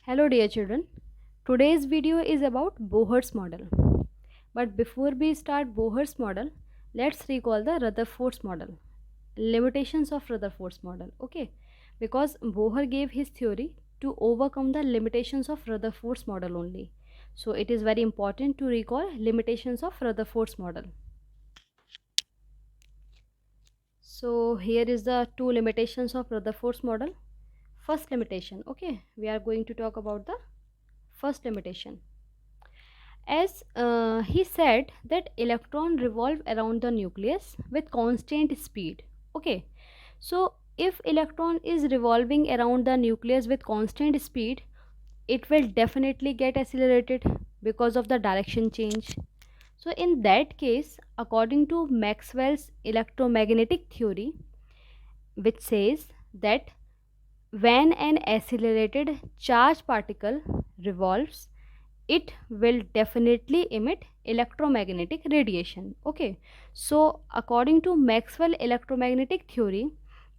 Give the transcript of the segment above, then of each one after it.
Hello dear children, today's video is about Bohr's model. But before we start Bohr's model, let's recall the Rutherford's model. Limitations of Rutherford's model, okay? Because Bohr gave his theory to overcome the limitations of Rutherford's model only. So it is very important to recall limitations of Rutherford's model. So here is the two limitations of Rutherford's model. First limitation, okay? We are going to talk about the first limitation. As he said that electron revolve around the nucleus with constant speed. Okay, so if electron is revolving around the nucleus with constant speed, it will definitely get accelerated because of the direction change. So in that case, according to Maxwell's electromagnetic theory, which says that when an accelerated charged particle revolves, it will definitely emit electromagnetic radiation. Okay, so according to Maxwell electromagnetic theory,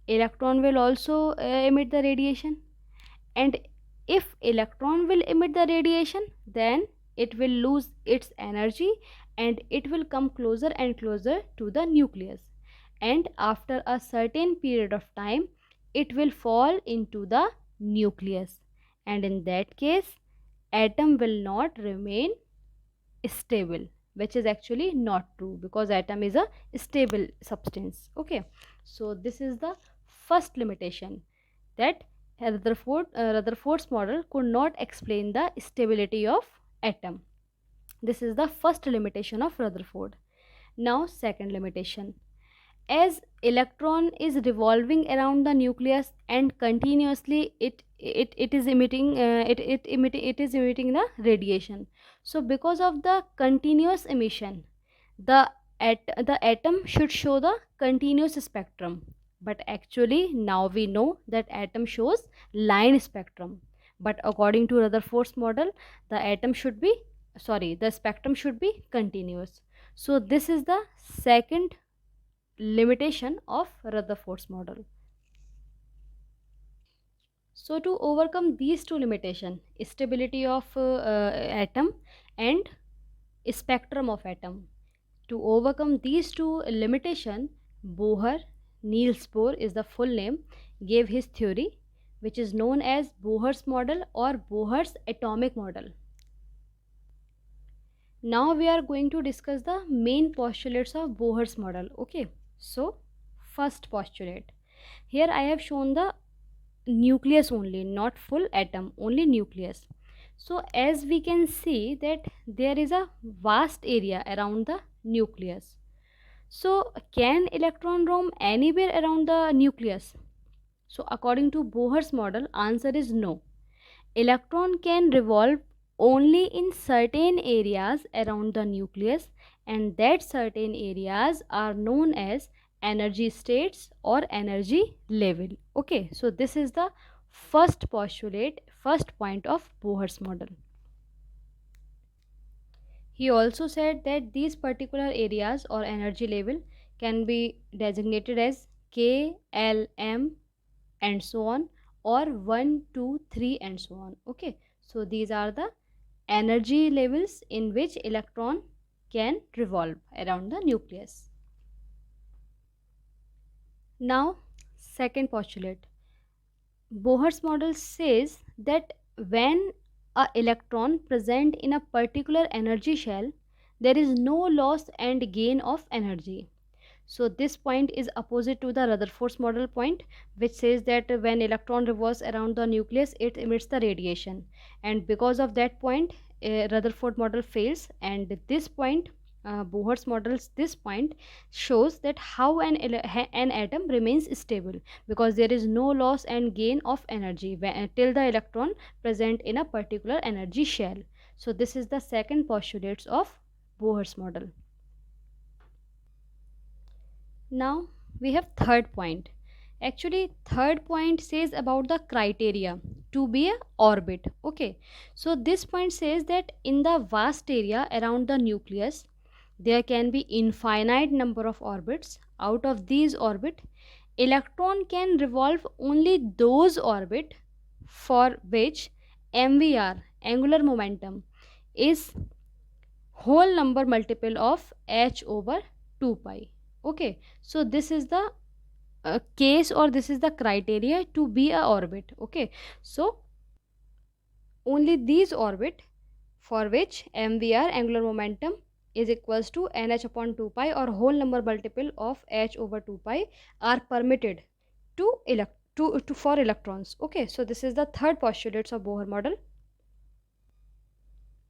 electron will also emit the radiation, and if electron will emit the radiation, then it will lose its energy and it will come closer and closer to the nucleus, and after a certain period of time it will fall into the nucleus, and in that case atom will not remain stable, which is actually not true because atom is a stable substance. Okay, so this is the first limitation, that Rutherford's model could not explain the stability of atom. This is the first limitation of Rutherford. Now second limitation, as electron is revolving around the nucleus and continuously it is emitting it is emitting the radiation. So because of the continuous emission, the the atom should show the continuous spectrum, but actually now we know that atom shows line spectrum. But according to Rutherford's model, the atom should be the spectrum should be continuous. So this is the second limitation of Rutherford's model. So to overcome these two limitations, stability of atom and spectrum of atom, to overcome these two limitations, Bohr, Niels Bohr is the full name, gave his theory, which is known as Bohr's model or Bohr's atomic model. Now we are going to discuss the main postulates of Bohr's model. Okay, so first postulate. Here I have shown the nucleus only, not full atom, only nucleus. So as we can see that there is a vast area around the nucleus. So can electron roam anywhere around the nucleus? So according to Bohr's model, answer is no. Electron can revolve only in certain areas around the nucleus, and that certain areas are known as energy states or energy level. Okay, so this is the first postulate, first point of Bohr's model. He also said that these particular areas or energy level can be designated as K, L, M and so on, or 1, 2, 3 and so on. Okay, so these are the energy levels in which electron can revolve around the nucleus. Now second postulate, Bohr's model says that when a electron present in a particular energy shell, there is no loss and gain of energy. So this point is opposite to the Rutherford's model point, which says that when electron revolves around the nucleus, it emits the radiation, and because of that point Rutherford model fails, and this point Bohr's models this point shows that how an atom remains stable, because there is no loss and gain of energy till the electron present in a particular energy shell. So this is the second postulate of Bohr's model. Now we have third point. Actually third point says about the criteria to be a orbit. Okay, so this point says that in the vast area around the nucleus there can be infinite number of orbits. Out of these orbit, electron can revolve only those orbit for which MVR, angular momentum, is whole number multiple of h over 2 pi. Okay, so this is the case, or this is the criteria to be a orbit. Okay, so only these orbit for which MVR, angular momentum, is equals to nh upon 2 pi, or whole number multiple of h over 2 pi, are permitted to for electrons. Okay, so this is the third postulate of Bohr model.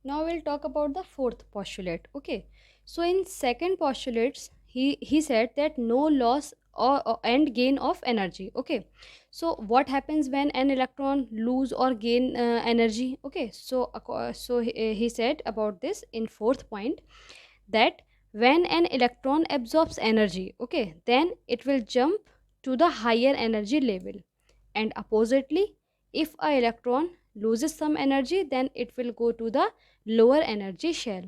Now we'll talk about the fourth postulate. Okay, so in second postulates, he said that no loss or and gain of energy. Okay, so what happens when an electron lose or gain energy? Okay, so he said about this in fourth point, that when an electron absorbs energy, okay, then it will jump to the higher energy level, and oppositely, if a electron loses some energy, then it will go to the lower energy shell.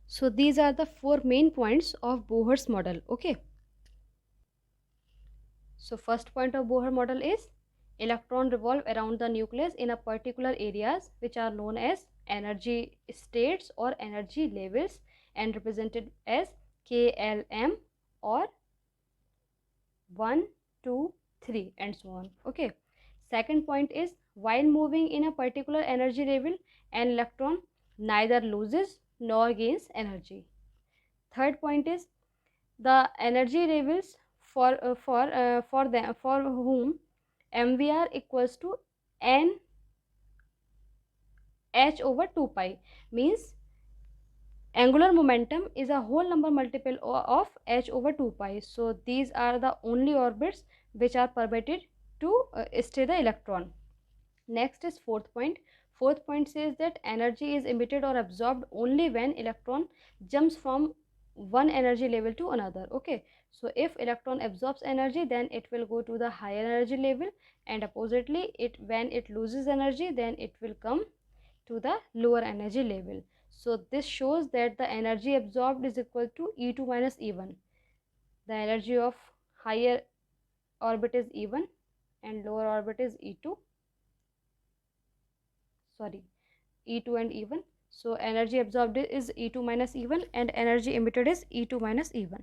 So these are the four main points of Bohr's model. Okay, so first point of Bohr model is electron revolve around the nucleus in a particular areas which are known as energy states or energy levels, and represented as KLM or 1, 2, 3 and so on. Okay, second point is while moving in a particular energy level, an electron neither loses nor gains energy. Third point is the energy levels for whom MVR equals to n h over 2 pi, means angular momentum is a whole number multiple of h over 2 pi. So these are the only orbits which are permitted to stay the electron. Next is fourth point. Fourth point says that energy is emitted or absorbed only when electron jumps from one energy level to another. Okay, so if electron absorbs energy, then it will go to the higher energy level, and oppositely, when it loses energy, then it will come to the lower energy level. So this shows that the energy absorbed is equal to E2 minus E1. The energy of higher orbit is E1 and lower orbit is E2. Sorry, E2 and E1. So energy absorbed is E2 minus E1 and energy emitted is E2 minus E1.